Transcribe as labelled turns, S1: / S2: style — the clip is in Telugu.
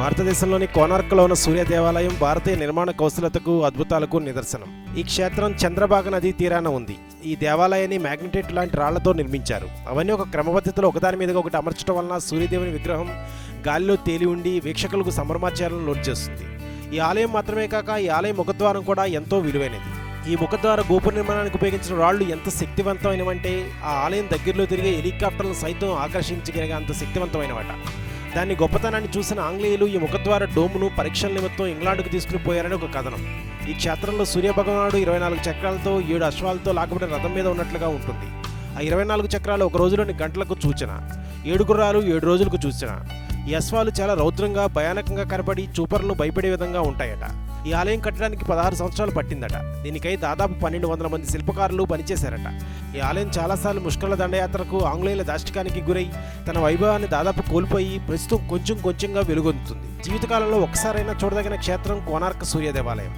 S1: భారతదేశంలోని కోనార్క్లో ఉన్న సూర్య దేవాలయం భారతీయ నిర్మాణ కౌశలతకు అద్భుతాలకు నిదర్శనం. ఈ క్షేత్రం చంద్రభాగ నదీ తీరాన ఉంది. ఈ దేవాలయాన్ని మ్యాగ్నెటైట్ లాంటి రాళ్లతో నిర్మించారు. అవన్నీ ఒక క్రమపద్ధతిలో ఒకదాని మీదుగా ఒకటి అమర్చడం వలన సూర్యదేవుని విగ్రహం గాలిలో తేలి ఉండి వీక్షకులకు సంభ్రమాచారాలను లోటు చేస్తుంది. ఈ ఆలయం మాత్రమే కాక ఈ ఆలయం ముఖద్వారం కూడా ఎంతో విలువైనది. ఈ ముఖద్వార గోపుర నిర్మాణానికి ఉపయోగించిన రాళ్లు ఎంత శక్తివంతమైనవంటే ఆ ఆలయం దగ్గరలో తిరిగే హెలికాప్టర్లను సైతం ఆకర్షించగలిగే అంత శక్తివంతమైనవట. దాని గొప్పతనాన్ని చూసిన ఆంగ్లేయులు ఈ ముఖద్వార డోమును పరీక్షల నిమిత్తం ఇంగ్లాండ్కు తీసుకుని పోయారని ఒక కథనం. ఈ క్షేత్రంలో సూర్యభగవానుడు 24 చక్రాలతో 7 అశ్వాలతో లాగబడిన రథం మీద ఉన్నట్లుగా ఉంటుంది. ఆ 24 చక్రాలు ఒక రోజులోని గంటలకు సూచన, 7 గుర్రాలు 7 రోజులకు సూచన. ఈ అశ్వాలు చాలా రౌద్రంగా భయానకంగా కనబడి చూపరులను భయపడే విధంగా ఉంటాయట. ఈ ఆలయం కట్టడానికి 16 సంవత్సరాలు పట్టిందట. దీనికై దాదాపు 1200 మంది శిల్పకారులు పనిచేశారట. ఈ ఆలయం చాలాసార్లు ముష్కరుల దండయాత్రకు ఆంగ్లేయుల దాష్టికానికి గురై తన వైభవాన్ని దాదాపు కోల్పోయి ప్రస్తుతం కొంచెంగా వెలుగొందుతుంది. జీవితకాలంలో ఒక్కసారైనా చూడదగిన క్షేత్రం కోనార్క్ సూర్య దేవాలయం.